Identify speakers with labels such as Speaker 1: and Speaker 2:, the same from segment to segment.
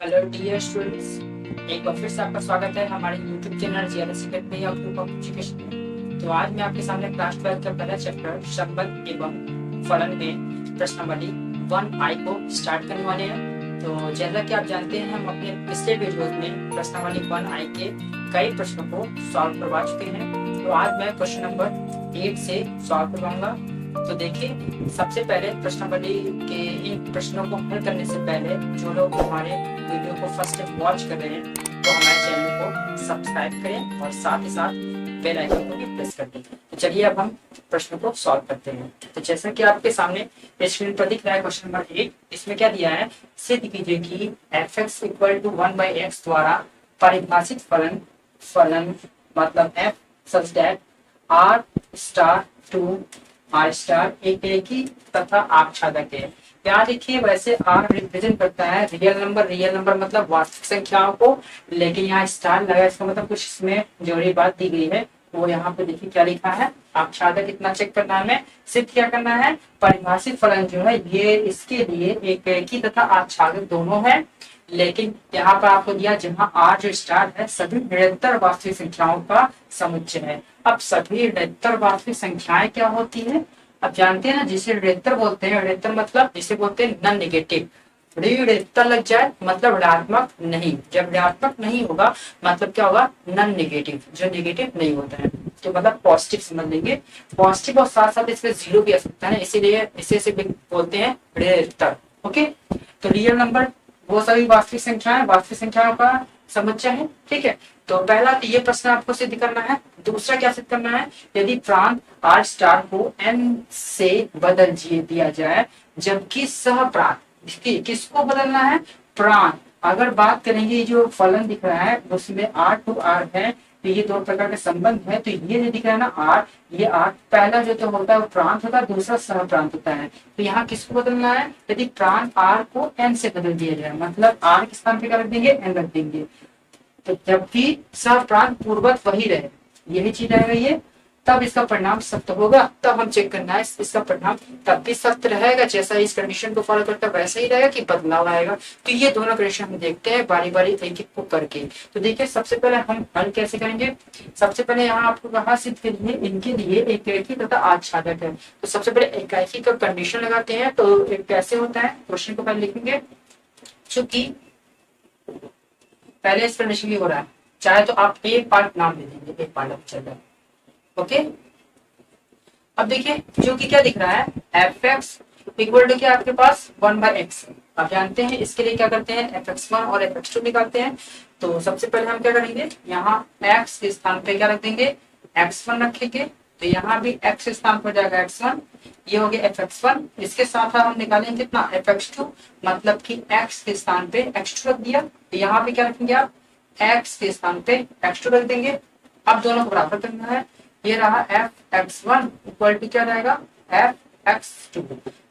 Speaker 1: Hello dear students, एक बार फिर से आपका स्वागत है हमारे YouTube channel GRS academy of group of education में। तो आज मैं आपके सामने क्लास 12 का पहला चैप्टर संबंध एवं फलन में प्रश्नावली 1I को स्टार्ट करने वाले हैं। तो जैसा कि आप जानते हैं, हम अपने पिछले वीडियोज में प्रश्नावली 1I के कई प्रश्नों को सॉल्व करवा चुके हैं। तो आज मैं क्वेश्चन नंबर 8 से सॉल्व करवाऊंगा। तो देखिए, सबसे पहले प्रश्नावली के इन प्रश्नों को हल करने से पहले जो लोग हमारे वीडियो को फर्स्ट टाइम वॉच कर रहे हैं तो हमारे चैनल को सब्सक्राइब करें और साथ ही साथ बेल आइकन को भी प्रेस कर दें। तो चलिए अब हम प्रश्न को सॉल्व करते हैं। तो जैसा कि आपके सामने स्क्रीन पर दिख रहा है क्वेश्चन नंबर 8, इसमें क्या दिया है, सिद्ध कीजिए कि fx इक्वल टू 1/x द्वारा परिभाषित फलन मतलब f such that r star to R star एक रेखी तथा आच्छादक है। यहाँ देखिए, वैसे आर रिप्रेजेंट करता है रियल नंबर मतलब वास्तविक संख्याओं को, लेकिन यहाँ स्टार लगा, इसका मतलब कुछ इसमें जोड़ी बात दी गई है। वो यहाँ पे देखिए क्या लिखा है, आच्छादक कितना चेक करना है हमें, सिर्फ क्या करना है, परिभाषित फलन जो है ये इसके लिए एक रेखी तथा आच्छादक दोनों है। लेकिन यहाँ पर आपको दिया जहाँ आर जो स्टार है सभी निरंतर वास्तविक संख्याओं का समुच्चय है। अब सभी निरंतर वास्तविक संख्याएं क्या होती है, अब जानते हैं ना, जिसे निरंतर बोलते हैं, निरंतर मतलब जिसे बोलते हैं नॉन नेगेटिव। निरंतर लग जाए मतलब ऋणात्मक नहीं, जब ऋणात्मक नहीं होगा मतलब क्या होगा, नॉन नेगेटिव, जो नेगेटिव नहीं होता है तो मतलब पॉजिटिव समझ लेंगे। पॉजिटिव और साथ साथ इसमें जीरो भी आ सकता है, इसीलिए इसे बोलते हैं निरंतर। ओके, तो रियल नंबर वो सभी वास्तविक संख्याओं का समुच्चय है। ठीक है, तो पहला तो ये प्रश्न आपको सिद्ध करना है। दूसरा क्या सिद्ध करना है, यदि प्रांत आर स्टार को n से बदल दिया जाए जबकि सह प्रांत किसको बदलना है, प्रांत। अगर बात करेंगे जो फलन दिख रहा है उसमें r टू r है, तो ये दो प्रकार के संबंध है। तो ये जो दिख रहा है ना r, ये r पहला जो तो होता है वो प्रांत होता है, दूसरा सह प्रांत होता है। तो यहाँ किसको बदलना है, यदि प्रांत r को n से बदल दिया जाए मतलब r के स्थान पे क्या रख देंगे, n रख देंगे। तो जबकि सह प्रांत पूर्ववत वही रहे, यही चीज रहेगा ये, तब इसका परिणाम सत्य होगा। तब हम चेक करना है इसका परिणाम तब भी सत्य रहेगा, जैसा इस कंडीशन को फॉलो करता है वैसा ही रहेगा कि बदलाव आएगा। तो ये दोनों कंडीशन हम देखते हैं बारी बारी एक एक को करके। तो देखिए, सबसे पहले हम हल कैसे करेंगे। सबसे पहले यहाँ आपको कहा सिद्ध के लिए इनके लिए एक रेखी तथा आच्छादक है। तो सबसे पहले एकाकी का कंडीशन लगाते हैं। तो कैसे होता है, क्वेश्चन को पहले लिखेंगे, चूंकि पहले इस कंडीशन की हो रहा है, चाहे तो आप एक पार्ट नाम दे देंगे, एक पार्ट चल। ओके, अब देखिए जो कि क्या दिख रहा है, fx इक्वल टू क्या आपके पास 1/x। आप जानते हैं इसके लिए क्या करते हैं, fx1 और fx2 निकालते हैं। तो सबसे पहले हम क्या करेंगे, यहाँ x के स्थान पे क्या रख देंगे, x1 रखेंगे। तो यहाँ भी x के स्थान पर जाएगा x1, ये हो गया fx1। इसके साथ हम निकालेंगे कितना, fx2, मतलब कि x के स्थान पे x2 रख दिया। तो यहाँ पे क्या रखेंगे आप, x के स्थान पे x2 रख देंगे। अब दोनों को बराबर करना है, ये रहा fx1 इक्वल टू क्या रहेगा, fx2।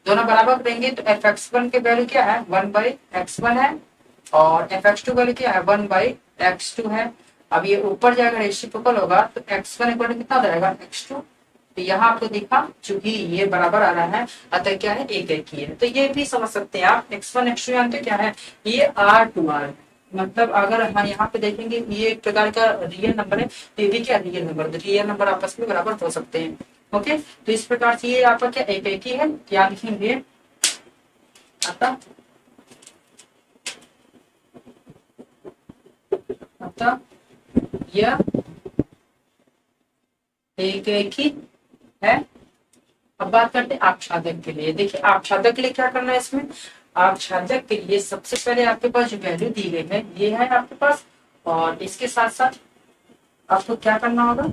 Speaker 1: दोनों बराबर करेंगे तो fx1 के वैल्यू क्या है, 1/x1 है, और fx2 वैल्यू क्या है, 1/x2 है। अब ये ऊपर जाएगा रेसिप्रोकल होगा तो x1 इक्वल टू कितना रहेगा, x2। तो यहाँ आपको दिखा चूंकि ये बराबर आ रहा है अतः क्या है, एक एक ही है। तो ये भी समझ सकते हैं आप, x1 x2 जानते क्या है, ये r2r है। मतलब अगर हम यहाँ पे देखेंगे ये एक प्रकार का रियल नंबर है, तो ये भी क्या रियल नंबर, रियल नंबर आपस में बराबर हो सकते हैं। ओके, तो इस प्रकार से ये आपका क्या एक ही है, क्या लिखेंगे, अतः यह एक ही है। अब बात करते हैं आच्छादक के लिए। देखिए आच्छादक के लिए क्या करना है, इसमें आच्छादक के लिए सबसे पहले आपके पास जो वैल्यू दी गई है ये है आपके पास, और इसके साथ साथ आपको क्या करना होगा,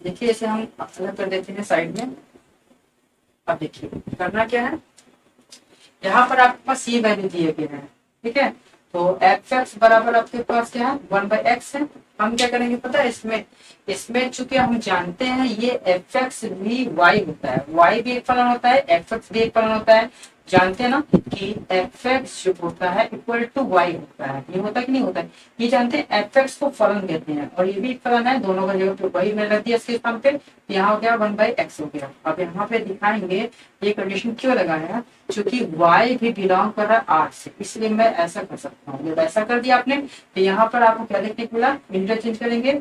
Speaker 1: देखिए इसे हम अलग कर देते हैं साइड में। अब देखिए करना क्या है, यहाँ पर आपके पास ये वैल्यू दिए गए हैं। ठीक है, तो fx बराबर आपके पास क्या है, 1/x है, हम क्या करेंगे पता है, इसमें इसमें चूंकि हम जानते हैं ये एफ एक्स भी वाई होता है, वाई भी एक फलन होता है, एफ एक्स भी एक फलन होता है। जानते हैं ना कि एफ एक्स जो होता है इक्वल टू वाई होता है, ये होता है कि नहीं होता है, ये जानते हैं। एफ एक्स को फलन कहते हैं और ये भी एक फलन है, दोनों का जगह पे वही मैंने रख दिया इसके स्थान पे, यहाँ हो गया 1/x हो गया। अब यहाँ पे दिखाएंगे ये कंडीशन क्यों लगाया, क्योंकि y भी बिलोंग कर रहा है r से, इसलिए मैं ऐसा कर सकता हूँ। जब ऐसा कर दिया आपने तो यहाँ पर आपको क्या देखने को मिला, इंटरचेंज करेंगे,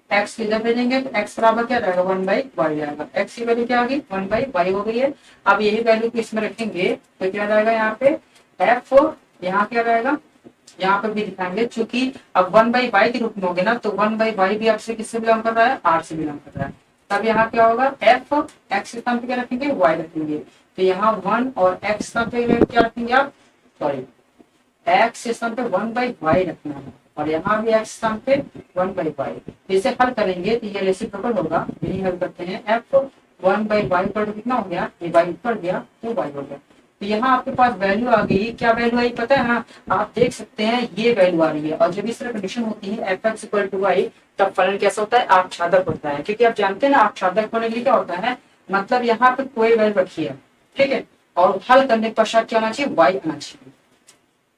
Speaker 1: x इधर भेजेंगे तो x बराबर क्या रहेगा 1/y आएगा, x की वैल्यू क्या होगी 1/y हो गई है। अब यही वैल्यू को इसमें रखेंगे तो क्या रहेगा यहाँ पे f, यहाँ क्या रहेगा, यहाँ पे भी दिखाएंगे चूंकि अब 1/y के रूप में होगे ना, तो 1/y भी आपसे किससे बिलोंग कर रहा है, r से बिलोंग कर रहा है। तब यहाँ क्या होगा f, x के स्थान पे क्या रखेंगे y रखेंगे, तो यहाँ 1 और x स्थान पे क्या रखेंगे आप, सॉरी x के स्थान पे 1/y रखना है और यहाँ भी x स्थान पे 1/y। इसे हल करेंगे तो ये रेसिप्रोकल होगा, यही हल करते हैं। f 1/y पर कितना हो गया, ये y पर गया तो y हो गया। तो यहाँ आपके पास वैल्यू आ गई, क्या वैल्यू आई पता है ना, आप देख सकते हैं ये वैल्यू आ रही है। और जब इस तरह कंडीशन होती है F X equal to Y, तब फलन कैसा होता है, आच्छादक होता है। क्योंकि आप जानते हैं ना आच्छादक होने के लिए क्या होता है, मतलब यहाँ पे कोई वैल्यू रखी है, ठीक है, और हल करने के पश्चात क्या आना चाहिए, वाई आना चाहिए।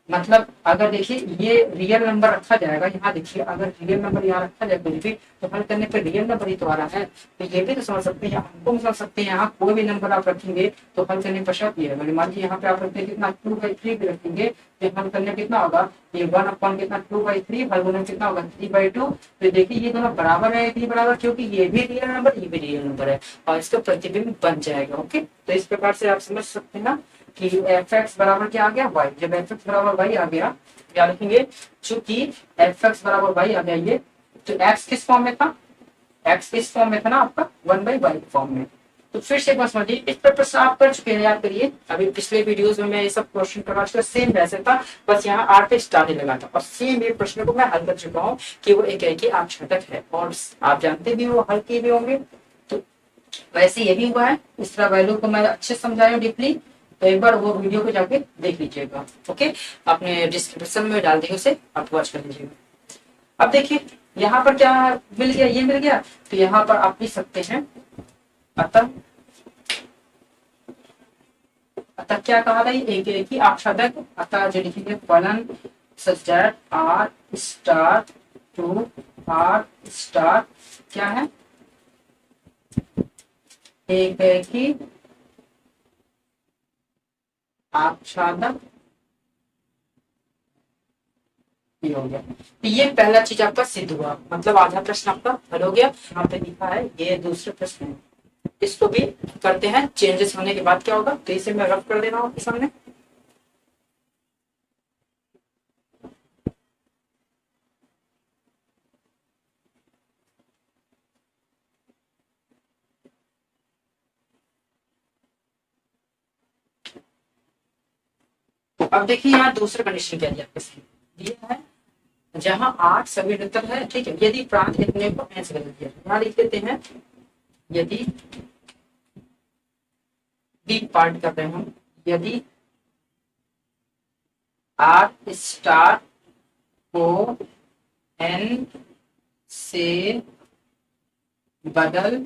Speaker 1: मतलब अगर देखिए ये रियल नंबर रखा जाएगा, यहाँ देखिए अगर रियल नंबर यहाँ रखा जाए कुछ भी तो हल करने पर रियल नंबर ही तो आ रहा है, तो ये भी तो समझ सकते हैं, हमको समझ सकते हैं। यहाँ कोई भी नंबर आप रखेंगे तो हल करने पश्चात ये है, मान लीजिए यहाँ पे आप रखते हैं कितना 2/3 भी रखेंगे तो हल करने कितना होगा, ये 1 कितना 2/3, हल करने कितना होगा 3/2। तो देखिए ये दोनों बराबर है, इतनी बराबर, क्योंकि ये भी रियल नंबर ये भी रियल नंबर है और इसका प्रतिबिंब बन जाएगा। ओके, तो इस प्रकार से आप समझ सकते हैं ना कि एफ एक्स बराबर क्या आ गया वाई। जब एफ एक्स बराबर वाई आ गया क्या लिखेंगे, चूंकि एफ एक्स बराबर वाई आ गया ये, तो एक्स किस फॉर्म में था, एक्स किस फॉर्म में था ना आपका 1/y फॉर्म में। तो फिर से एक बार समझिए, इस पेपर से आप कर चुके हैं, याद करिए अभी पिछले वीडियोस में मैं ये सब क्वेश्चन करवा चुका, सेम वैसे था, बस यहाँ आर पे स्टार ही लगा था और सेम ये प्रश्न को मैं हल कर चुका हूँ कि वो एक ही आच्छादक है और आप जानते भी वो हल किए भी होंगे। तो वैसे ये भी हुआ है, इस तरह वैल्यू को मैं अच्छे समझाया डीपली, तो एक बार वो वीडियो को जाके देख लीजिएगा। ओके, आपने डिस्क्रिप्शन में डाल दिया, उसे आप वॉच कर लीजिएगा। अब देखिए यहाँ पर क्या मिल गया, ये मिल गया, तो यहाँ पर आप लिख सकते हैं अतः अतः क्या कहा था, एक ही आच्छादक, अतः जो लिखेंगे फलन such that R star to R star क्या है, एक ही आच्छादक हो गया। तो ये पहला चीज आपका सिद्ध हुआ, मतलब आधा प्रश्न आपका हल हो गया। यहाँ पे लिखा है ये दूसरे प्रश्न है, इसको भी करते हैं, चेंजेस होने के बाद क्या होगा, तो इसे मैं रफ कर दे रहा हूँ आपके सामने। अब देखिए यहाँ दूसरा कंडीशन क्या दिया आपके सामने, दिया है जहां 8 सभी निरंतर है, ठीक है, यदि प्रांत इतने को n से बदल दिया, यहाँ लिख देते हैं यदि बी पार्ट कर रहे हैं हम, यदि आर स्टार को n से बदल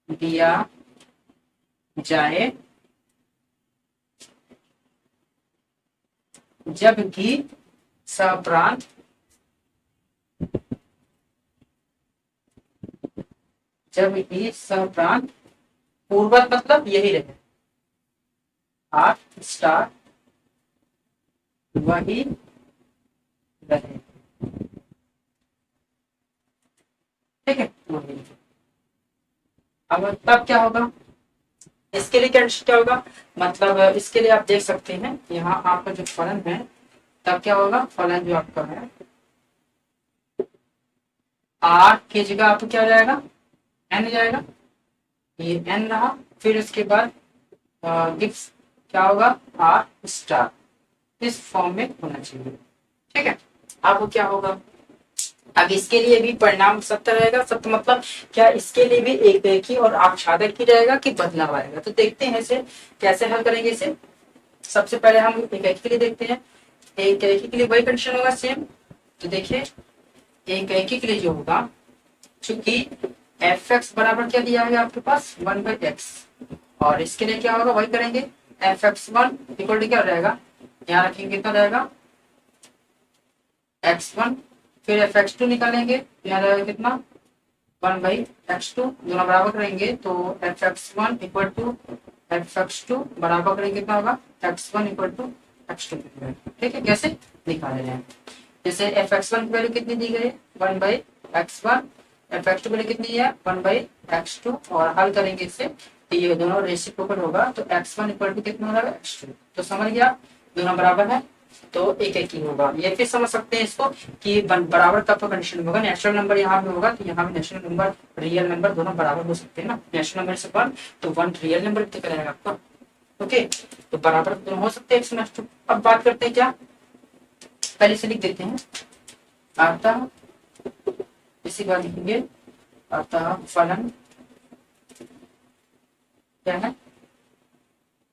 Speaker 1: दिया जाए जबकि सप्रांत पूर्वत मतलब यही रहे, आर स्टार वही रहे, ठीक है। अब तब क्या होगा, इसके लिए क्या होगा, मतलब इसके लिए आप देख सकते हैं यहाँ आपका जो फलन है, तब क्या होगा, फलन जो आपका है आर की जगह आपको क्या हो जाएगा, एन जाएगा, ये एन रहा, फिर उसके बाद गिव्स क्या होगा, आर स्टार, इस फॉर्म में होना चाहिए, ठीक है। अब क्या होगा, अब इसके लिए भी परिणाम सत्य रहेगा, सत्य मतलब क्या, इसके लिए भी एक ही और आच्छादक ही रहेगा कि बदलाव आएगा। तो देखते हैं इसे कैसे हल करेंगे। इसे सबसे पहले हम एक के लिए देखते हैं, एक के लिए वही कंडीशन होगा सेम। तो देखिए एक एक के लिए जो होगा, चूंकि एफ एक्स बराबर क्या दिया है आपके पास 1/x, और इसके लिए क्या होगा वही करेंगे, F X one equal to क्या रहेगा, यहाँ रखेंगे कितना रहेगा x1, फिर एफ एक्स टू निकालेंगे, यहाँ रहेगा कितना 1/x2, दोनों बराबर करेंगे तो F X one equal to F X two बराबर करेंगे कितना होगा x1 इक्वल टू x2। ठीक है, कैसे निकाले हैं, जैसे एफ एक्स वन की वैल्यू कितनी दी गई है 1/x1, एफ एक्स टू की वैल्यू कितनी है 1/x2, और हल करेंगे इससे तो ये दोनों रेसिप्रोकल होगा, तो x1 इक्वल टू कितना होगा x2। तो समझ गया, दोनों बराबर है तो एक एक ही होगा। ये फिर समझ सकते हैं इसको कि बराबर कब का कंडीशन होगा, नेचुरल नंबर यहाँ पे होगा तो यहाँ पे नेचुरल नंबर रियल नंबर दोनों बराबर हो सकते हैं ना, नेचुरल नंबर से 1 तो 1 रियल नंबर कितना रहेगा आपका। ओके, तो बराबर दोनों हो सकते हैं x1 x2। अब बात करते हैं क्या, पहले से लिख देते हैं, अतः इसी बार लिखेंगे, अतः फलन क्या है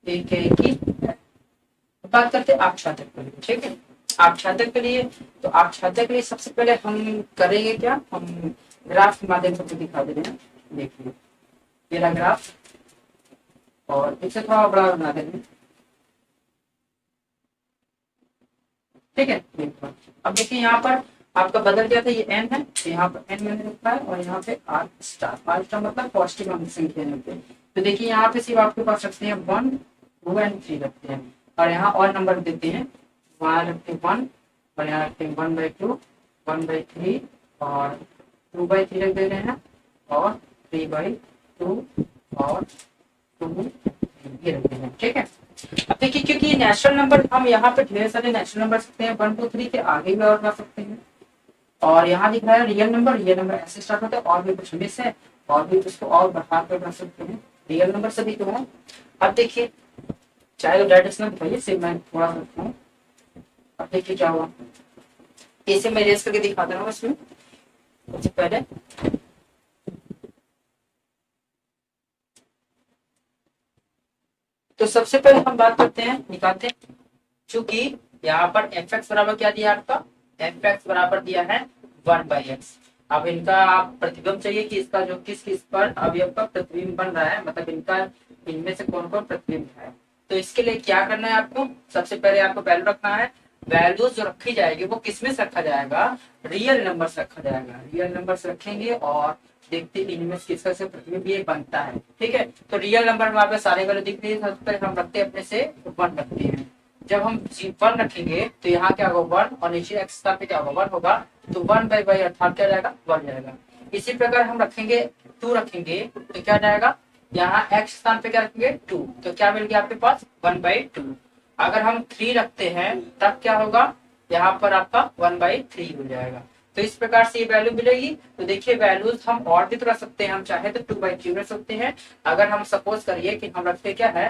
Speaker 1: एक ही। बात करते हैं आप छात्रक के लिए। ठीक है, आप छात्रक के लिए, तो आप छात्रक के लिए सबसे पहले हम करेंगे क्या, हम ग्राफ के माध्यम से दिखा दे रहे हैं। देखिए ये रहा ग्राफ, और इसे थोड़ा बड़ा बना देंगे। ठीक है, अब देखिए यहाँ पर आपका बदल गया था, ये एन है तो यहाँ पर एन मैंने रखा है, और यहाँ पे आर स्टार, आर स्टार मतलब पॉजिटिव अंक संख्या होते हैं। तो देखिए यहाँ पे सिर्फ आपके पास रखते हैं 1 2 एंड 3 रखते हैं, और यहाँ और नंबर देते हैं, वहां रखते हैं 1, और यहाँ रखते हैं 1/2 1/3 और 2/3 रख दे रहे हैं, और 3/2 और 2 ये रख दे रहे हैं। ठीक है, अब देखिए क्योंकि नेचुरल नंबर हम यहाँ पे ढेर सारे नेचुरल नंबर सकते हैं 1 2 3 के आगे भी और कर सकते हैं, और यहाँ दिख रहा है रियल नंबर ऐसे स्टार्ट होता है, और भी कुछ मिस है और भी उसको और बढ़ा कर कर सकते हैं, रियल नंबर सभी तो है। अब देखिए चाहे तो डायरेक्ट दिखाइए, सिर्फ मैं थोड़ा सा रखता हूँ। अब देखिए क्या हुआ, इसे मैं रेस करके दिखा दे रहा हूँ इसमें। सबसे पहले तो सबसे पहले हम बात करते हैं, निकालते हैं, चूंकि यहाँ पर एफ एक्स बराबर क्या दिया आपका, एफ एक्स बराबर दिया है 1/x। अब इनका आप प्रतिबिंब चाहिए कि इसका जो किस किस पर अवयव का प्रतिबिंब बन रहा है, मतलब इनका इनमें से कौन कौन प्रतिबिंब है। तो इसके लिए क्या करना है आपको, सबसे पहले आपको वैल्यू रखना है, वैल्यूज जो रखी जाएगी वो किसमें से रखा जाएगा, रियल नंबर से रखा जाएगा, रियल नंबर से रखेंगे और देखते इनमें से किसका से प्रतिबिंब ये बनता है। ठीक है, तो रियल नंबर में आपको सारे वैल्यू दिख रही है, सबसे पहले हम रखते हैं अपने से 1 रखते हैं। जब हम 1 रखेंगे तो यहाँ क्या होगा 1, और नीचे एक्स स्थान पे क्या होगा 1 होगा, तो 1/y अर्थात क्या जाएगा 1 जाएगा। इसी प्रकार हम रखेंगे 2 रखेंगे तो क्या जाएगा, यहाँ x स्थान पे क्या रखेंगे 2, तो क्या मिल गया आपके पास 1/2। अगर हम 3 रखते हैं तब क्या होगा, यहाँ पर आपका 1/3 हो जाएगा। तो इस प्रकार से ये वैल्यू मिलेगी। तो देखिए वैल्यूज हम और भी तो रख सकते हैं, हम चाहे तो 2/3 रख सकते हैं। अगर हम सपोज करिए कि हम रखते क्या है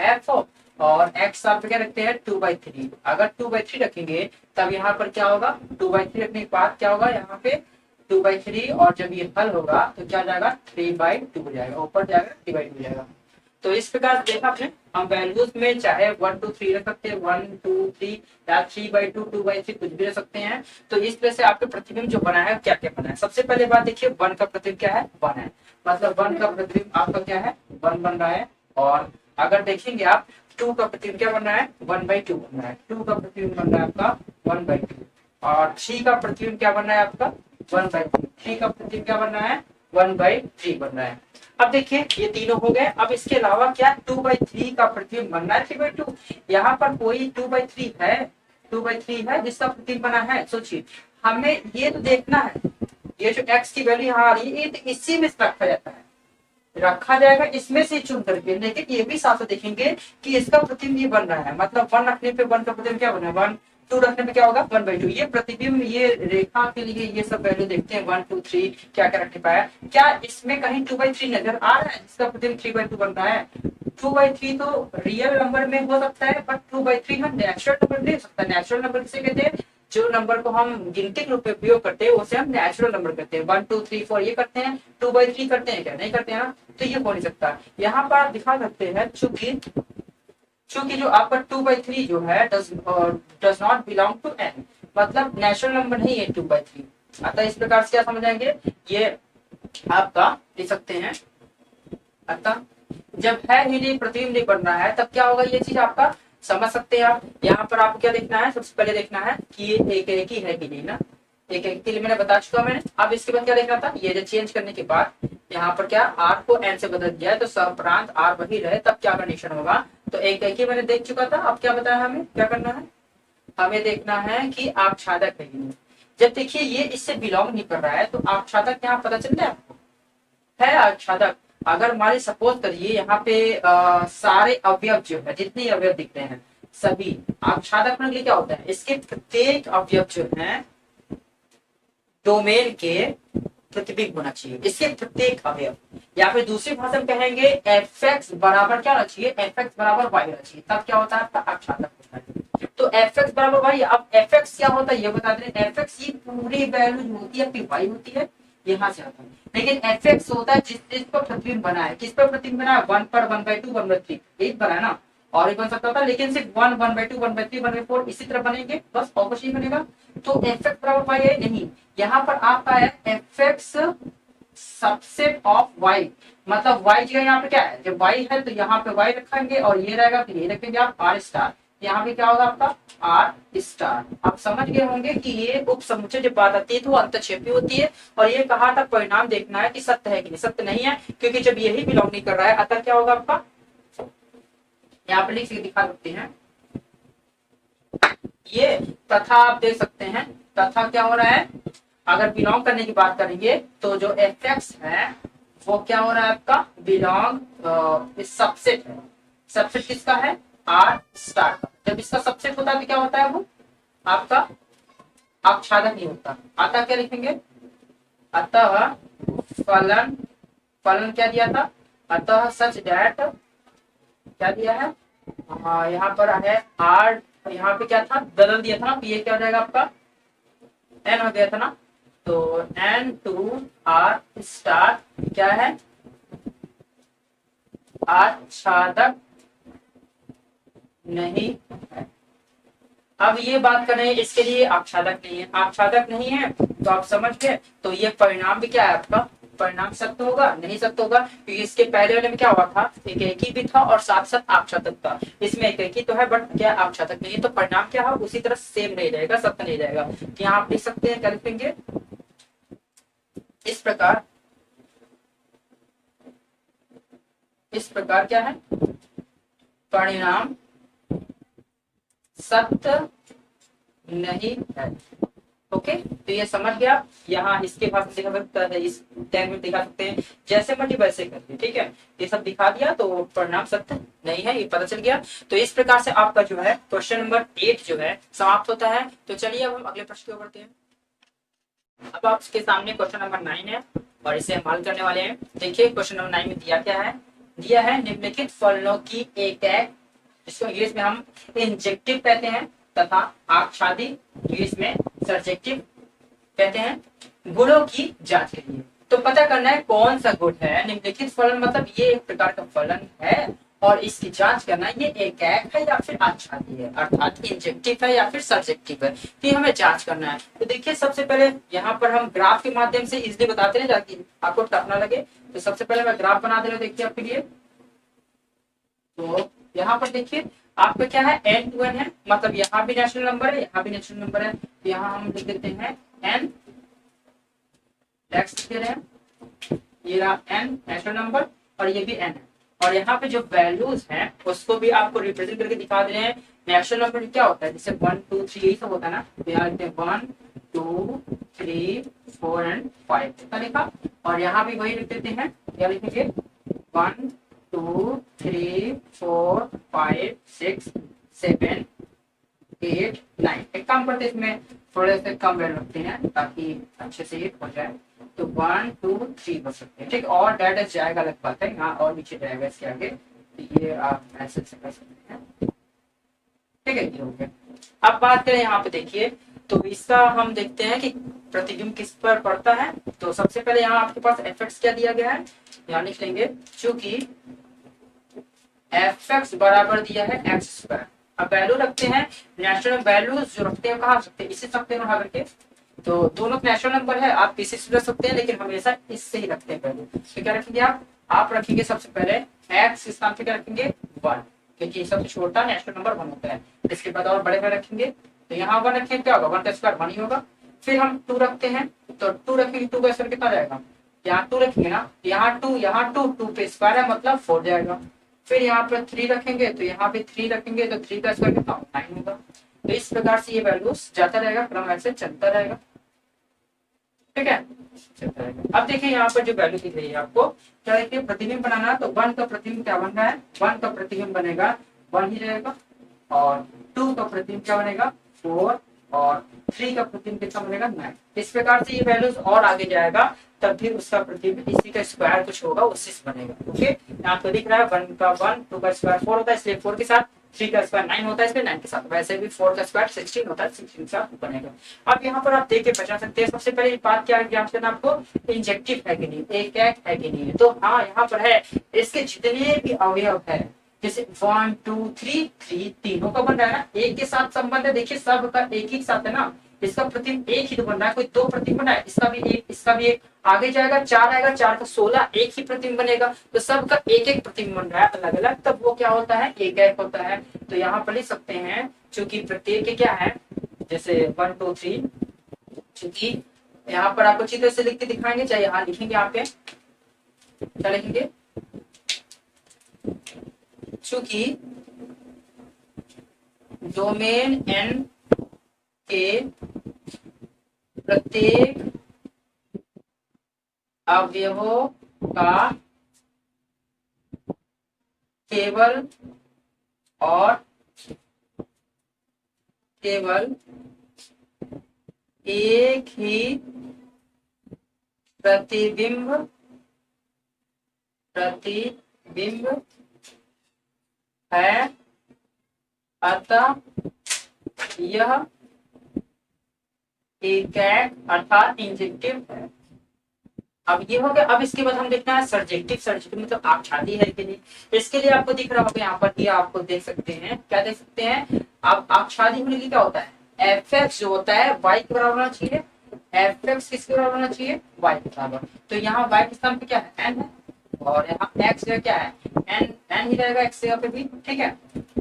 Speaker 1: एफ, और x आप क्या रखते हैं 2/3, अगर 2/3 रखेंगे तब यहाँ पर क्या होगा 2/3 रखने के बाद क्या होगा, यहाँ पे 2/3, और जब ये हल होगा तो क्या जाएगा 3/2 हो जाएगा, ऊपर जाएगा 3/2 हो जाएगा। तो इस प्रकार देखा आपने, हम वैल्यूज में चाहे 1 2 3 रख सकते हैं, 1 2 3 या 3/2 2/3 कुछ भी रख सकते हैं। तो इस तरह से आपके प्रतिबिंब जो बना है क्या क्या बना है, सबसे पहले बात देखिए 1 का प्रतिबिंब क्या है 1 है, मतलब 1 का प्रतिबिंब आपका क्या है 1 बन रहा है। और अगर देखेंगे आप 2 का प्रतिबिंब क्या बन रहा है 1/2 बन रहा है, 2 का प्रतिबिंब बन रहा है आपका 1/2, और 3 का प्रतिबिंब क्या बन रहा है आपका 1/3, 3 का प्रतिबिंब क्या बन रहा है 1/3 बन रहा है। अब देखिए ये तीनों हो गए, अब इसके अलावा क्या 2/3 का प्रतिबिंब बनना है 3/2, यहाँ पर कोई 2/3 है, 2/3 है जिसका प्रतिबिंब बना है। सोचिए हमें ये तो देखना है, ये जो x की वैल्यू यहाँ आ रही है ये तो इसी में रखा जाता है, रखा जाएगा इसमें से चुन करके, लेकिन ये भी साथ देखेंगे कि इसका प्रतिबिंब ये बन रहा है, मतलब 1 रखने पे 1 का प्रतिबिंब क्या बना है 1, 2 रखने पे क्या होगा 1/2। ये प्रतिबिंब ये रेखा के लिए ये सब वैल्यू देखते हैं 1 2 3 क्या क्या रखने पाया, क्या इसमें कहीं 2/3 नजर आ रहा है जिसका प्रतिबिंब 3/2 बन रहा है। 2/3 तो रियल नंबर में हो सकता है, बट 2/3 हम नेचुरल नंबर नहीं हो सकता। नेचुरल नंबर किसे कहते हैं, जो नंबर को हम गिनती के रूप में उपयोग करते हैं उसे हम नेचुरल नंबर कहते हैं। 1 2 3 4 ये करते हैं, 2/3 करते हैं क्या, नहीं करते हैं ना, तो ये हो नहीं सकता। यहाँ पर आप दिखा सकते हैं चूंकि जो आपका 2/3 जो है does not belong to n, मतलब नेचुरल नंबर नहीं है 2/3, अतः इस प्रकार से क्या समझ आएंगे, ये आपका लिख सकते हैं। अतः जब है ही नहीं, प्रतिबिंब नहीं बन रहा है, तब क्या होगा, ये चीज आपका समझ सकते हैं आप। यहाँ पर आपको क्या देखना है, सबसे पहले देखना है कि ये एक ही है कि नहीं ना, एक के लिए मैंने बता चुका मैंने। अब इसके बाद क्या देखना था, ये जो चेंज करने के बाद यहाँ पर क्या आर को एन से बदल दिया है, तो सप्रांत आर वही रहे, तब क्या कंडीशन होगा। तो एक ही मैंने देख चुका था। अब क्या बताया हमें, क्या करना है, हमें देखना है कि आच्छादक है कि नहीं। जब देखिए ये इससे बिलोंग नहीं कर रहा है, तो आच्छादक यहाँ पता चल रहा है आपको, है आच्छादक। अगर हमारे सपोज करिए यहाँ पे सारे अवयव जो है, जितने अवयव दिख रहे हैं सभी, आच्छादक होने के लिए क्या होता है, इसके प्रत्येक अवयव जो है डोमेन के प्रतिबिंब होना चाहिए, इसके प्रत्येक अवयव। या फिर दूसरी भाषा में कहेंगे एफ एक्स बराबर क्या होना चाहिए, एफ एक्स बराबर वाई होना चाहिए, तब क्या होता है आपका आच्छादक होता है। तो एफ एक्स बराबर वाई, अब एफ एक्स क्या होता है ये बता दें। एफ एक्स ये पूरी वैल्यू जो होती है आपकी वाई होती है, यहाँ से आता है। लेकिन एफ एक्स होता है जिस चीज पर प्रतिबिंब बना है, किस पर प्रतिबिंब बना है, 1 पर 1/2 1/3 एक बना है ना, और भी बन सकता था, लेकिन सिर्फ 1 1/2 1/3 1/4 इसी तरह बनेंगे, बस और कुछ नहीं बनेगा। तो एफ एक्स बराबर वाई है नहीं, यहाँ पर आपका है F X subset of Y, मतलब वाई जगह यहाँ पे क्या है, जब वाई है तो यहाँ पे वाई रखेंगे और ये रहेगा तो ये रखेंगे आप आर स्टार, यहाँ पे क्या होगा आपका आर स्टार। आप समझ गए होंगे कि ये उप समुच्चय जब बात आती है तो अंतक्षेपी होती है। और ये कहा था परिणाम देखना है कि सत्य है कि नहीं, सत्य नहीं है, क्योंकि जब यही बिलोंग नहीं कर रहा है, अतः क्या होगा आपका, यहाँ पे लिख के दिखा सकते हैं ये, तथा आप देख सकते हैं, तथा क्या हो रहा है, अगर बिलोंग करने की बात करेंगे तो जो एफ एक्स है वो क्या हो रहा है आपका, बिलोंग सबसेट है। सबसेट किसका है, आर स्टार का। जब इसका सबसेट होता है तो क्या होता है, वो आपका आच्छादक नहीं होता। अतः क्या लिखेंगे, अतः फलन, फलन क्या दिया था, अतः सच दैट क्या दिया है, यहाँ पर है आर, यहाँ पे क्या था बदल दिया था ना, ये क्या हो जाएगा आपका एन हो गया था ना, तो एन टू आर स्टार क्या है, आच्छादक नहीं है। अब ये बात करें इसके लिए, आच्छादक नहीं है, आच्छादक नहीं है तो आप समझ गए। तो ये परिणाम भी क्या है आपका, परिणाम सत्य होगा, नहीं सत्य होगा, क्योंकि इसके पहले वाले में क्या हुआ था, एक ही भी था और साथ साथ आच्छादक था। इसमें एक ही तो है बट क्या आच्छादक नहीं है, तो परिणाम क्या है उसी तरह सेम नहीं रहेगा, सत्य नहीं रहेगा। तो यहाँ आप लिख सकते हैं, क्या लिखेंगे इस प्रकार, इस प्रकार क्या है, परिणाम सत्य नहीं है। ओके, तो ये समझ गया। यहाँ इसके पास दिखा सकता है, इस टैग में दिखा सकते हैं, जैसे मर्जी वैसे करिए, ठीक है। ये सब दिखा दिया तो परिणाम सत्य नहीं है, ये पता चल गया। तो इस प्रकार से आपका जो है क्वेश्चन नंबर 8 जो है समाप्त होता है। तो चलिए अब हम अगले प्रश्न की ओर बढ़ते हैं। अब आपके सामने क्वेश्चन नंबर 9 है और इसे हम हल करने वाले हैं। देखिए क्वेश्चन नंबर 9 में दिया क्या है, दिया है निम्नलिखित फलनों की एक जिसको इंग्लिश में हम इंजेक्टिव कहते हैं तथा आच्छादी इंग्लिश में सब्जेक्टिव कहते हैं, गुणों की जांच करिए। तो पता करना है कौन सा गुण है निम्नलिखित फलन, मतलब ये एक प्रकार का फलन है और इसकी जांच करना है, ये एक है या फिर आच्छादी है, अर्थात इंजेक्टिव है या फिर सब्जेक्टिव है, तो हमें जांच करना है। तो देखिए सबसे पहले यहाँ पर हम ग्राफ के माध्यम से इजिली बताते हैं ताकि आपको टफ ना लगे। तो सबसे पहले मैं ग्राफ बना दे रहा हूँ, देखिए आपके लिए। तो यहाँ पर देखिए आपका क्या है n to n है, मतलब यहाँ भी नेचुरल नंबर है, यहाँ भी नेचुरल नंबर है, तो यहाँ हम लिख देते हैं n x दे रहे हैं, ये रहा n नेचुरल नंबर और ये भी n है। और यहाँ पे जो वैल्यूज हैं उसको भी आपको रिप्रेजेंट करके दिखा दे रहे हैं। नेचुरल नंबर क्या होता है, जैसे 1 2 3 यही सब होता है ना, तो यहाँ लिखते हैं 1 2 3 4 एंड 5 का लिखा। और यहाँ भी वही लिख देते हैं, क्या लिखेंगे 1 2 3 4 5 6 7 8 9। एक काम करते हैं इसमें थोड़े से कम वैल्यू रखते हैं ताकि अच्छे से ये हो जाए। तो 1 2 3 बच सकते हैं, ठीक। और डाटा जाएगा अलग बात है, यहाँ और नीचे जाएगा इसके आगे, तो ये आप मैसेज से कर सकते हैं, ठीक है। ये हो गया। अब बात करें यहाँ पे देखिए, तो इसका हम देखते हैं कि प्रतिबिंब किस पर पड़ता है। तो सबसे पहले यहाँ आपके पास एफ एक्स क्या दिया गया है, यहाँ लिख लेंगे, चूंकि एफ एक्स बराबर दिया है एक्स स्क्वायर। अब वैल्यू रखते हैं, नेचुरल वैल्यूज जो रखते हैं कहाँ रखते हैं, इसे सकते हैं उठा करके, तो दोनों नेचुरल नंबर है, आप किसी से रख सकते हैं, लेकिन हमेशा इससे ही रखते हैं पहले। तो क्या रखेंगे आप रखेंगे सबसे पहले एक्स, इस नाम से क्या रखेंगे 1, क्योंकि सबसे छोटा नेचुरल नंबर 1 होता है। इसके बाद और बड़े में रखेंगे, तो यहाँ 1 रखेंगे, क्या होगा 1 का स्क्वायर 1 ही होगा। फिर हम 2 रखते हैं, तो 2 रखेंगे, 2 का स्क्वायर कितना जाएगा, यहाँ 2 रखेंगे ना, यहाँ 2 2 पे स्क्वायर है मतलब 4 जाएगा। फिर यहाँ पर 3 रखेंगे, तो यहाँ पे 3 रखेंगे, तो 3 का स्क्वायर कितना 9 होगा। तो इस प्रकार से ये वैल्यूज जाता रहेगा, क्रम ऐसे चलता रहेगा, ठीक है, चलता रहेगा। अब देखिए यहाँ पर जो वैल्यू दिख रही है आपको, क्या देखिए प्रतिबिंब बनाना, तो 1 का प्रतिबिंब क्या बन रहा है, 1 का प्रतिबिंब बनेगा 1 ही रहेगा, और 2 का प्रतिबिंब क्या बनेगा 4, और 3 का प्रतिबिंब कितना बनेगा 9। इस प्रकार से ये वैल्यूज और आगे जाएगा, तब भी उसका प्रतिबिंब इसी का स्क्वायर कुछ होगा, उससे बनेगा। ओके, यहाँ तो दिख रहा है 1 का 1, 2 का स्क्वायर 4 होता है, इसलिए 4 के साथ, 3 का स्क्वायर 9 होता है, इसलिए 9 के साथ, वैसे भी 4 का स्क्वायर 16 होता है, 16 के साथ बनेगा। अब यहाँ पर आप देख के पहचान सकते हैं, सबसे पहले बात क्या जांच करना आपको, इंजेक्टिव है कि नहीं, एक है कि नहीं है। तो हाँ यहाँ पर है, इसके जितने भी अवयव है, जैसे 1 2 3 3 तीनों का बन रहा है ना, एक के साथ संबंध है, देखिए सब का एक ही साथ है ना, इसका प्रतिबिंब एक ही तो बन रहा है, कोई 2 प्रतिबिंब बना है, इसका भी एक, इसका भी एक, आगे जाएगा 4 आएगा, 4 का 16, एक ही प्रतिबिंब बनेगा, तो सबका एक एक प्रतिबिंब बन रहा है अलग अलग, तब वो क्या होता है एक एक होता है। तो यहाँ पर लिख सकते हैं, चूंकि प्रत्येक के क्या है, जैसे 1 2 3, चूंकि यहाँ पर आपको चित्र से लिख के दिखाएंगे, चाहे यहाँ लिखेंगे, आप क्या लिखेंगे, चूंकि डोमेन n के प्रत्येक अवयवों का केवल और केवल एक ही प्रतिबिंब है, अतः यह एकैक अर्थात इंजेक्टिव है। अब ये हो गया। अब इसके बाद हम देखना है सर्जेक्टिव। सर्जेक्टिव मतलब आच्छादी है कि नहीं, इसके लिए आपको दिख रहा होगा यहाँ पर, दिया आपको देख सकते हैं, क्या देख सकते हैं अब, आच्छादी होने के क्या होता है, एफ एक्स जो होता है वाई के बराबर होना चाहिए, एफ एक्स किसके बराबर होना चाहिए, वाई के बराबर। तो यहाँ वाई के स्थान पे क्या है, एन है, और यहाँ एक्स क्या है, एन, एन ही रहेगा एक्स जगह पे भी, ठीक है।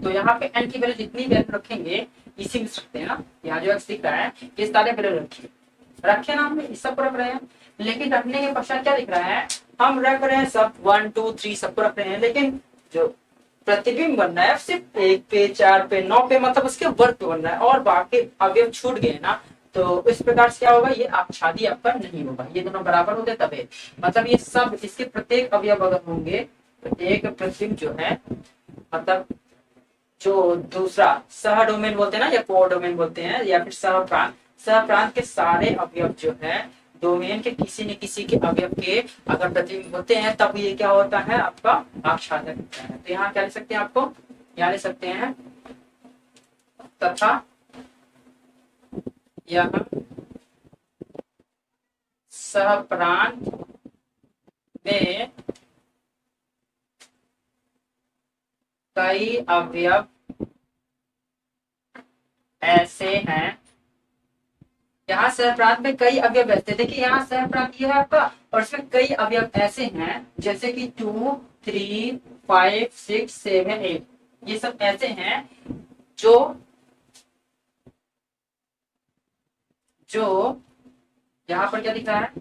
Speaker 1: तो यहाँ पे एन की वैल्यू जितनी वैल्यू रखेंगे इसी में सकते हैं ना, यहाँ जो एक्स दिख रहा है ये सारे वैल्यू रखिए, रखे ना, हम इस सब रख रहे हैं, लेकिन रखने के पश्चात क्या दिख रहा है, हम रख रहे हैं सब 1 2 3 सबको रख रहे हैं, लेकिन जो प्रतिबिंब बन रहा है सिर्फ 1 पे 4 पे 9 पे, मतलब उसके वर्ग पे बन रहा है, और बाकी अवयव छूट गए ना, तो इस प्रकार से क्या होगा, ये आच्छादी आपका नहीं होगा, ये दोनों बराबर होते तबे, मतलब ये सब इसके प्रत्येक अवयव अगर होंगे, प्रत्येक प्रतिबिंब जो है, मतलब जो दूसरा सह डोमेन बोलते हैं ना, या को डोमेन बोलते हैं, या फिर सह प्रांत, सह प्रांत के सारे अवयव जो है डोमेन के किसी न किसी के अवयव के अगर प्रतिबिंब होते हैं, तब ये क्या होता है आपका आच्छादक होता है। तो यहाँ क्या लिख सकते हैं, आपको यहाँ लिख सकते हैं, तथा यह सह प्रांत में कई अवयव ऐसे हैं, यहाँ सहप्रांत में कई अवयव ऐसे, देखिए यहाँ सहप्रांत ये है आपका, और इसमें कई अवयव ऐसे हैं, जैसे कि 2 3 5 6 7 8, ये सब ऐसे हैं जो जो यहाँ पर क्या दिख रहा है,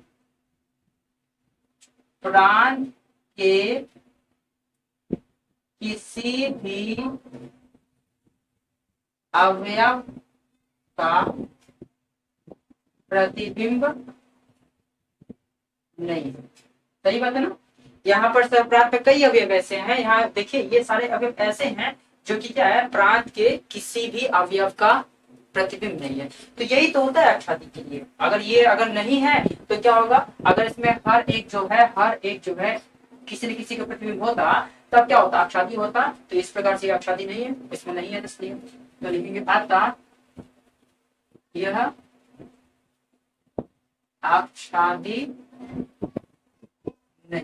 Speaker 1: प्रांत के किसी भी अवयव का प्रतिबिंब नहीं, सही बात है ना। यहाँ पर सहप्रांत में कई अवयव ऐसे हैं, यहाँ देखिए ये सारे अवयव ऐसे हैं जो कि क्या है, प्रांत के किसी भी अवयव का प्रतिबिंब नहीं है। तो यही तो होता है आच्छादी के लिए, अगर ये अगर नहीं है तो क्या होगा, अगर इसमें हर एक जो है किसी न किसी का प्रतिबिंब होता, तब क्या होता, आच्छादी होता। तो इस प्रकार से आच्छादी नहीं है, इसमें नहीं है, इसलिए तो लिखेंगे अतः यह आच्छादी नहीं।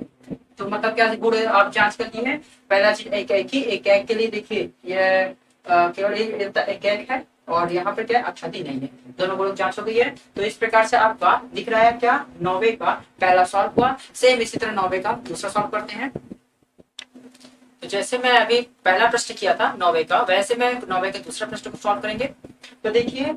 Speaker 1: तो मतलब क्या गुण आप जांच करनी है, पहला चीज एक एक ही, एक एक के लिए देखिए ये केवल एक एक है, और यहाँ पर क्या है, अक्षति नहीं है, दोनों को जांच हो गई है। तो इस प्रकार से आपका दिख रहा है क्या, 9वें का पहला सॉल्व हुआ। सेम इसी तरह 9वें का दूसरा सॉल्व करते हैं। तो जैसे मैं अभी पहला प्रश्न किया था 9वें का, वैसे मैं 9वें के दूसरा प्रश्न को सॉल्व करेंगे। तो देखिए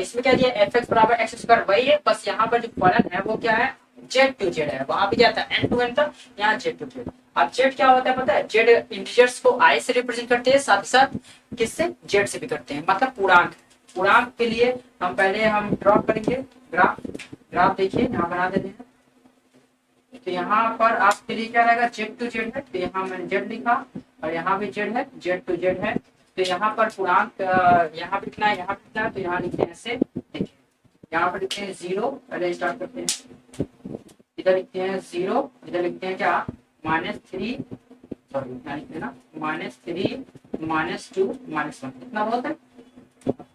Speaker 1: इसमें क्या दिया, एफ एक्स बराबर एक्स स्क्वायर वही है, बस यहाँ पर जो फलन है वो क्या है, जेड टू जेड है। वहां पे क्या था, एन टू एन था, यहाँ जेड टू जेड। अब जेड क्या होता है पता है, जेड इंटीजर्स को आई से रिप्रेजेंट करते हैं, साथ ही साथ किससे, जेड से भी करते हैं, मतलब पूर्णांक। पूर्णांक के लिए हम पहले हम ड्रॉ करेंगे ग्राफ। ग्राफ देखिए यहाँ बना देते हैं। तो यहाँ पर आपके लिए क्या रहेगा, जेड टू जेड है, तो यहाँ मैंने जेड लिखा, और यहाँ भी जेड है, जेड टू जेड है। तो यहाँ पर पूर्णांक यहाँ पे लिखना है, यहाँ पे लिखना है, तो यहाँ लिखते हैं ऐसे। देखिए यहाँ पर लिखते हैं 0, पहले स्टार्ट करते हैं। इधर लिखते हैं 0, इधर लिखते हैं क्या, -3, सॉरी यहाँ लिखते हैं ना -3 -2 -1, कितना बहुत है।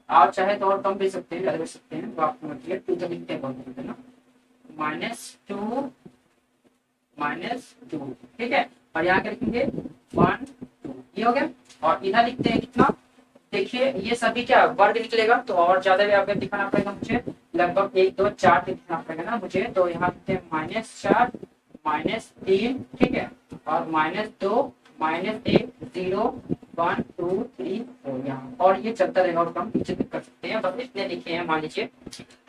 Speaker 1: आप चाहे तो और कम भी सकते हैं, ज्यादा भी सकते हैं, तो आपको मतलब 2 तक लिखते हैं, बहुत है ना, -2 -2, ठीक है। और यहाँ क्या लिखेंगे 1 2, ये हो गया। और इधर लिखते हैं कितना, देखिए ये सभी क्या वर्ग निकलेगा, तो और ज्यादा भी आपको दिखाना पड़ेगा मुझे, लगभग 1 2 4 दिखाना पड़ेगा ना मुझे। तो यहाँ लिखते हैं -4 -3, ठीक है, और -2 -1 0 1 2 3 4 यहाँ, और ये चलता रहेगा, और हम पीछे तक कर सकते हैं, बस इतने लिखे हैं मान लीजिए।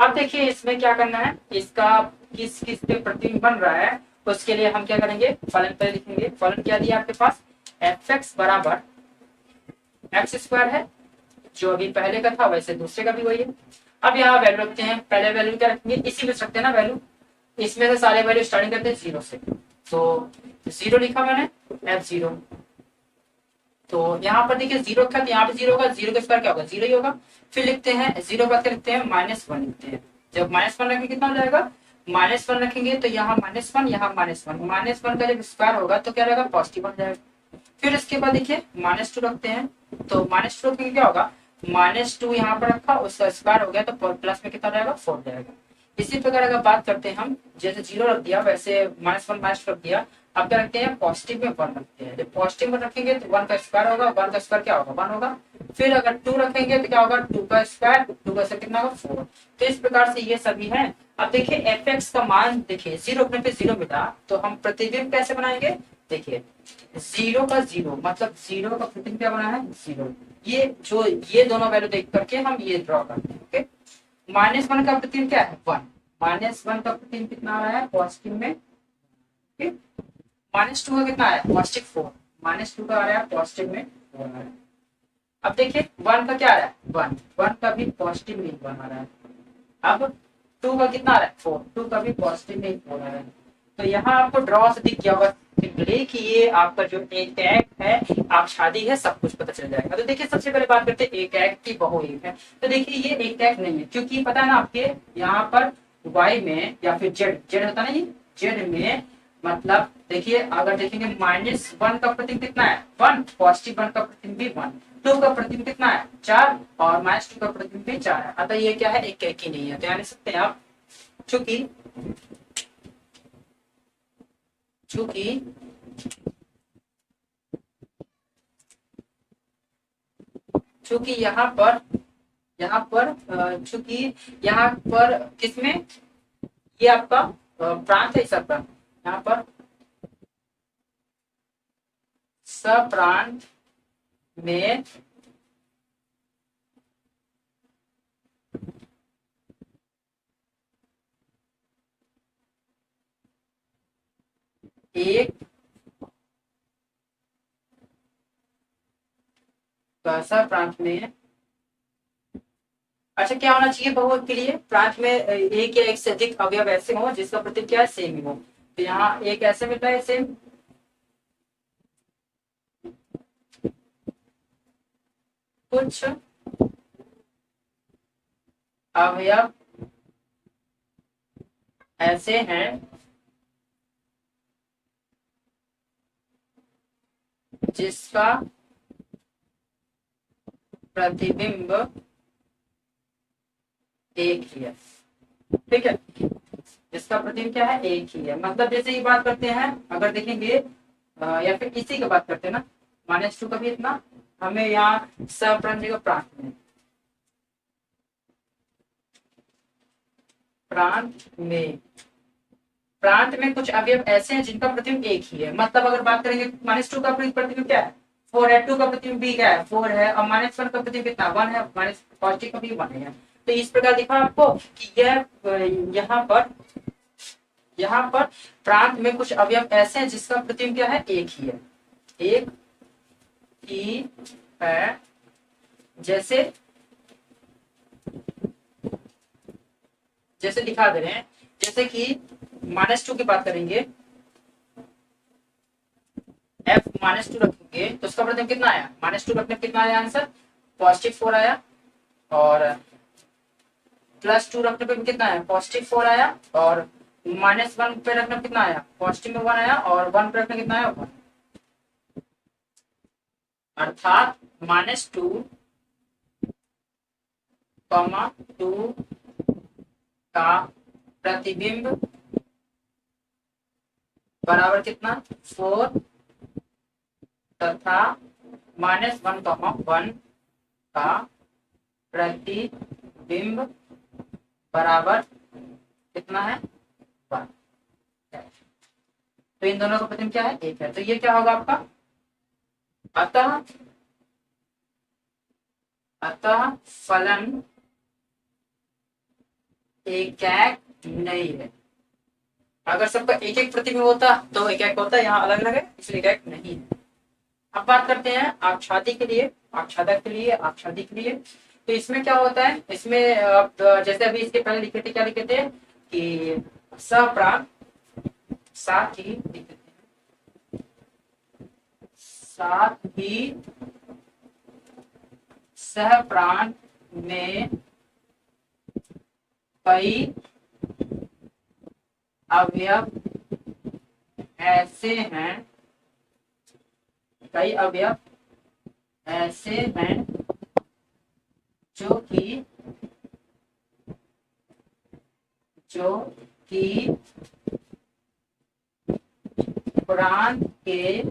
Speaker 1: अब देखिए इसमें क्या करना है, इसका किस किस पे प्रतिबिंब बन रहा है, उसके लिए हम क्या करेंगे, फलन पे लिखेंगे। फलन क्या दिया आपके पास, एफ एक्स बराबर एक्स स्क्वायर है, जो अभी पहले का था वैसे दूसरे का भी वही है। अब यहाँ वैल्यू रखते हैं, पहले वैल्यू क्या रखेंगे, इसी में रखते हैं ना वैल्यू, इसमें से सारे वैल्यू स्टार्टिंग करते हैं 0 से। तो 0 लिखा मैंने, F0। तो यहाँ पर देखिए 0 का, यहाँ पे 0 होगा, 0 का स्क्वायर क्या होगा, 0 ही होगा। फिर लिखते हैं 0 बाद लिखते हैं -1 लिखते हैं। जब -1 रखेंगे कितना हो जाएगा, -1 रखेंगे तो यहाँ -1 यहाँ -1 का जब स्क्वायर होगा तो क्या रहेगा, पॉजिटिव बन जाएगा। फिर इसके बाद देखिए -2 रखते हैं, तो -2 रखेंगे क्या होगा, -2 यहाँ पर रखा, उसका स्क्वायर हो गया तो प्लस में कितना रहेगा, 4 जाएगा। इसी प्रकार अगर बात करते हैं हम, जैसे 0 रख दिया वैसे -1 -2 रख दिया। अब क्या रखते हैं, पॉजिटिव में 1 रखते हैं। जब पॉजिटिव में रखेंगे तो 1 का स्क्वायर होगा, 1 का स्क्वायर क्या होगा, 1 होगा। फिर अगर 2 रखेंगे तो क्या होगा, 2 का स्क्वायर, 2 का स्क्वायर कितना होगा, 4। तो इस प्रकार से ये सभी है। अब देखिए एफ एक्स का मान देखिए 0 रखने पे 0 मिला, तो हम प्रतिबिंब कैसे बनाएंगे, देखिए 0 का 0 मतलब 0 का प्रतिबिंब क्या बना है, 0। ये जो ये दोनों वैल्यू देख करके हम ये ड्रॉ करते हैं। ओके, -1 का प्रतिबिंब क्या है, 1। -1 का प्रतिबिंब कितना आ रहा है, पॉजिटिव में। -2 का कितना है, पॉजिटिव 4। -2 का आ रहा है पॉजिटिव में 4 आ रहा है। अब देखिए 1 का क्या आ रहा है, 1 का भी पॉजिटिव में 1 आ रहा है। अब 2 का कितना आ रहा है, 4, 2 का भी पॉजिटिव में 4 आ रहा है। तो यहाँ आपको ड्रॉ से दिख गया होगा कि ये आपका जो एक है, आप शादी है, सब कुछ पता चल जाएगा। तो देखिए सबसे पहले बात करते हैं एक की बहु एक है। तो देखिए ये एक नहीं है, क्योंकि पता है ना आपके यहाँ पर y में या फिर जेड होता है ना, ये जेड में मतलब देखिए अगर देखेंगे -1 का प्रतिबिंब कितना है, 1, पॉजिटिव 1 का प्रतिबिंब भी 1, 2 का प्रतिबिंब कितना है, 4, और -2 का प्रतिबिंब भी 4 है। अतः ये क्या है, एक ही नहीं है। तो यहाँ लिख सकते हैं आप, चूंकि चूंकि यहाँ पर किसमें, ये आपका प्रांत है, सब प्रांत यहाँ पर सप्रांत में एक प्रांत में, अच्छा क्या होना चाहिए बहुपद के लिए, प्रांत में एक या एक से अधिक अवयव ऐसे हो जिसका प्रतिबिंब क्या है, सेम ही हो। तो यहाँ एक ऐसे मिलता है सेम, कुछ अवयव ऐसे हैं जिसका प्रतिबिंब एक ही है, ठीक है, जिसका प्रतिबिंब क्या है, एक ही है। मतलब जैसे ये बात करते हैं, अगर देखेंगे या फिर इसी की बात करते हैं ना, -2 का भी इतना, हमें यहाँ सप्रांत जगह प्रांत में, प्रांत में कुछ अवयव ऐसे हैं जिनका प्रतिबिंब एक ही है। मतलब अगर बात करेंगे -2 का प्रतिबिंब क्या है 4 है, 2 का प्रतिबिंब भी क्या है 4 है, और -1 का प्रतिबिंब कितना 1 है, माइनस पॉजिटिव का भी 1 है। तो इस प्रकार दिखा आपको कि यह यहाँ पर प्रांत में कुछ अवयव ऐसे हैं जिसका प्रतिबिंब क्या है एक ही है, एक ही है। जैसे दिखा दे रहे हैं, जैसे कि -2 की बात करेंगे, f -2 रखेंगे तो उसका प्रतिबिंब कितना आया, -2 रखने कितना आया आंसर +4 आया, और +2 रखने पे कितना आया +4 आया, और -1 पे रखने कितना आया पॉजिटिव में 1 आया, और 1 पे रखने कितना आया 1। अर्थात -2, 2 का प्रतिबिंब बराबर कितना 4 तथा -1, 1 का प्रतिबिंब बराबर कितना है 1। तो इन दोनों का प्रतिबिंब क्या है एक है, तो ये क्या होगा आपका अतः फलन एक नहीं है। अगर सबका एक एक प्रतिबिंब होता तो एक एक होता, यहाँ अलग अलग है इसलिए एक एक नहीं है। अब बात करते हैं आच्छादी के लिए, आच्छादी के लिए। तो इसमें क्या होता है, इसमें जैसे अभी इसके पहले लिखे थे, क्या लिखे थे कि सप्रांत, साथ ही सहप्रांत में कई अवयव ऐसे हैं जो कि प्रांत के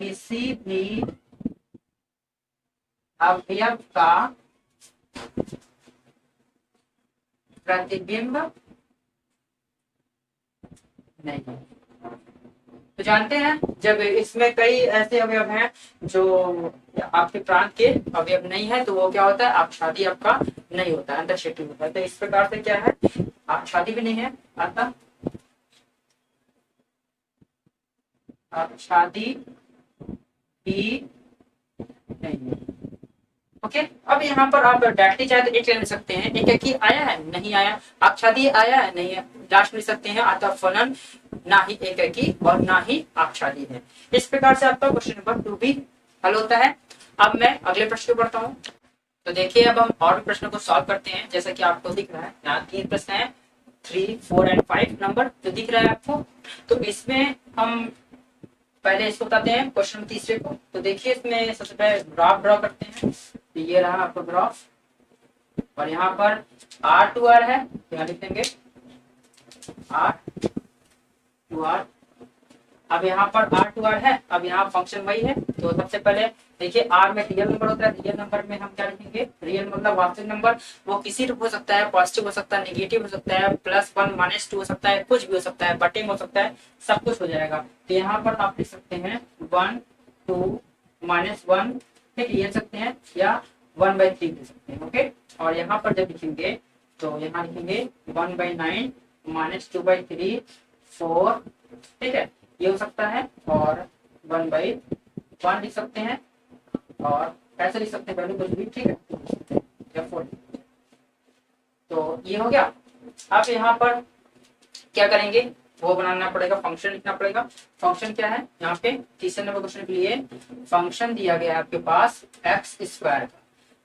Speaker 1: किसी भी अवयव का प्रतिबिंब नहीं। तो जानते हैं जब इसमें कई ऐसे अवयव हैं जो आपके प्रांत के अवयव नहीं है तो वो क्या होता है आच्छादी आपका नहीं होता है, अंतरक्षेत्री होता है। तो इस प्रकार से क्या है आच्छादी भी नहीं है, अतः आच्छादी भी नहीं है। ओके, अब यहाँ पर आप डायरेक्टली चाहे तो एक ले सकते हैं, एक ही आया है नहीं आया, आच्छादी आया है नहीं है, लास्ट ले सकते हैं। अतः फलन ना ही एक और ना ही आच्छादी है। इस प्रकार से आपका क्वेश्चन नंबर 2 भी हल होता है। अब मैं अगले प्रश्न को बढ़ता हूँ। तो देखिए अब हम और भी प्रश्न को सॉल्व करते हैं। जैसा कि आपको दिख रहा है यहाँ 3 प्रश्न है, 3, 4 एंड 5 नंबर जो दिख रहा है आपको। तो इसमें हम पहले इसको बताते हैं क्वेश्चन तीसरे को। तो देखिए इसमें सबसे पहले ग्राफ ड्रॉ करते हैं। तो ये रहा आपका ग्राफ, और यहाँ पर R2R है, यहाँ लिख देंगे R2R। अब यहाँ पर R2R है, अब यहाँ फंक्शन वही है। तो सबसे पहले देखिए R में रियल नंबर होता है, रियल नंबर में हम क्या लिखेंगे, रियल मतलब वास्तविक नंबर, वो किसी रूप हो सकता है, पॉजिटिव हो सकता है, नेगेटिव हो सकता है, +1 -2 हो सकता है, कुछ भी हो सकता है, बटे में हो सकता है, सब कुछ हो जाएगा। तो यहाँ पर आप लिख सकते हैं 1, 2, -1, ठीक लिख सकते हैं, या 1/3 लिख सकते हैं। ओके, और यहाँ पर जब लिखेंगे तो यहाँ लिखेंगे 1/9 -2/3 4, ठीक है, ये हो सकता है, और 1/1 लिख सकते हैं, और ऐसे लिख सकते हैं वैल्यू कुछ भी, ठीक है, या 4। तो ये हो गया। अब यहाँ पर क्या करेंगे, वो बनाना पड़ेगा, फंक्शन लिखना पड़ेगा। फंक्शन क्या है यहाँ पे तीसरे नंबर क्वेश्चन के लिए फंक्शन दिया गया है आपके पास x² का।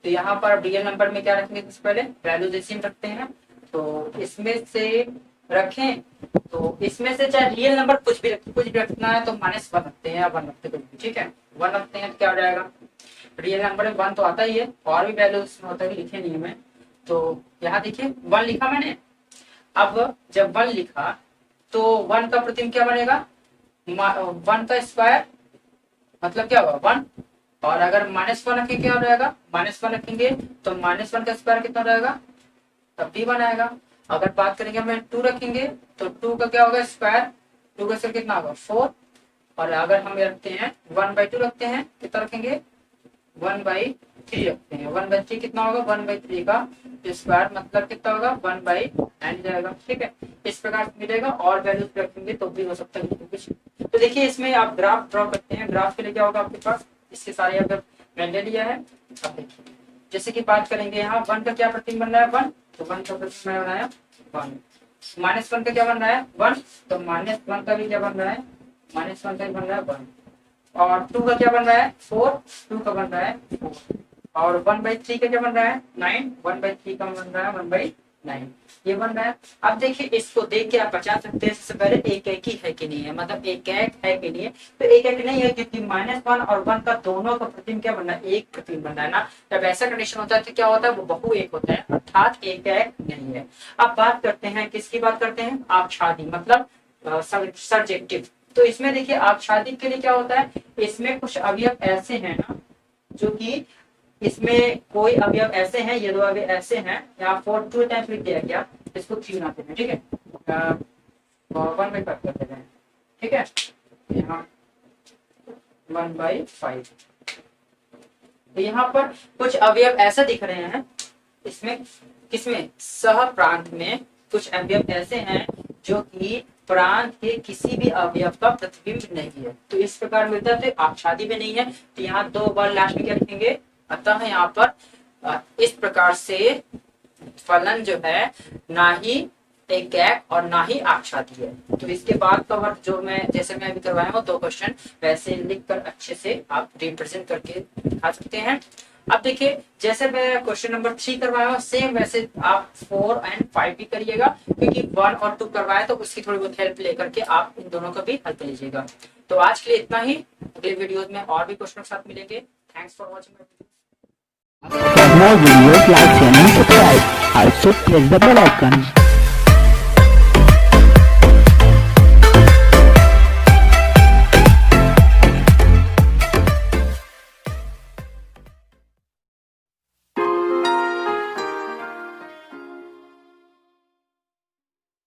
Speaker 1: तो यहाँ पर रियल नंबर में क्या रखेंगे, सबसे पहले वैल्यू जैसी रखते हैं। तो इसमें से रखें, तो इसमें से चाहे रियल नंबर कुछ भी रखना है तो -1 रखते हैं या 1 रखते हैं, ठीक है, 1 रखते हैं तो क्या हो जाएगा, रियल नंबर में 1 तो आता ही है, और भी वैल्यू इसमें होता है, लिखे नहीं है मैं। तो यहाँ देखिए 1 लिखा मैंने। अब जब 1 लिखा तो 1 का प्रतिबिंब क्या बनेगा, 1 का स्क्वायर मतलब क्या होगा 1, और अगर -1 रखेंगे क्या हो जाएगा, -1 रखेंगे तो -1 का स्क्वायर कितना रहेगा तब भी 1 आएगा। अगर बात करेंगे हमें 2 रखेंगे तो 2 का क्या होगा स्क्वायर, 2 का स्क्वायर कितना होगा 4। और अगर हम रखते हैं 1/2 रखते हैं कितना रखेंगे 1/3 रखते हैं। 1/3 कितना होगा 1/3 का स्क्वायर मतलब कितना होगा 1/n जाएगा। ठीक है, इस प्रकार से मिलेगा। और वैल्यूज रखेंगे तो भी हो सकता है कुछ। तो देखिए इसमें आप ग्राफ ड्रॉ करते हैं। ग्राफ के लिए क्या होगा आपके पास, इसके सारे अगर मैंने लिया है। अब देखिए जैसे कि बात करेंगे यहाँ 1 का क्या प्रतिबिंब बन रहा है 1, तो 1 का प्रतिबिंब मैंने बनाया 1। -1 का क्या बन रहा है 1, तो -1 का भी क्या बन रहा है -1 का भी बन रहा है 1। और 2 का क्या बन रहा है 4, 2 का बन रहा है 4। और 1/3 का क्या बन रहा है 9, 1/3 का बन रहा है 1/9 ये बन रहा है। अब देखिए इसको देख के आप बचा सकते हैं सबसे पहले एक एक ही है कि नहीं है, मतलब एक एक है कि नहीं है। तो एक एक नहीं है क्योंकि -1 और 1 का दोनों का प्रतिबिंब क्या बन रहा है एक प्रतिबिंब बन रहा है ना। जब ऐसा कंडीशन होता है तो क्या होता है वो बहु एक होता है, अर्थात एक एक नहीं है। अब बात करते हैं किसकी बात करते हैं आच्छादी मतलब सर्जेक्टिव। तो इसमें देखिए आच्छादी के लिए क्या होता है, इसमें कुछ अवयव ऐसे हैं ना जो कि इसमें कोई अवयव ऐसे हैं, ये 2 अवयव ऐसे हैं। यहाँ 4 2 टाइम्स लिख दिया गया, इसको 3 बनाते हैं। ठीक है 1/5 करते हैं। ठीक है यहाँ 1/5। तो यहाँ पर कुछ अवयव ऐसा दिख रहे हैं, इसमें किसमें सह प्रांत में कुछ अवयव ऐसे हैं जो कि प्रांत के किसी भी अवयव का प्रतिबिंब नहीं है। तो इस प्रकार मिलता है। तो आच्छादी में नहीं है तो यहाँ 2 बार लास्ट में क्या लिखेंगे। अतः यहाँ पर इस प्रकार से फलन जो है ना ही एक और ना ही आच्छादी है। तो इसके बाद का वर्क जो मैं जैसे मैं अभी करवाया हूँ 2 क्वेश्चन वैसे लिखकर अच्छे से आप रिप्रेजेंट करके दिखा सकते हैं। अब देखिए जैसे मैं क्वेश्चन नंबर 3 करवाया हूँ सेम वैसे आप 4 और 5 भी करिएगा, क्योंकि 1 और 2 करवाया तो उसकी थोड़ी बहुत हेल्प लेकर के आप इन दोनों का भी हेल्प लीजिएगा। तो आज के लिए इतना ही, अगले वीडियोज में और भी क्वेश्चन के साथ मिलेंगे। Thanks for watching.
Speaker 2: For more videos, like, share and subscribe. Also press the bell icon.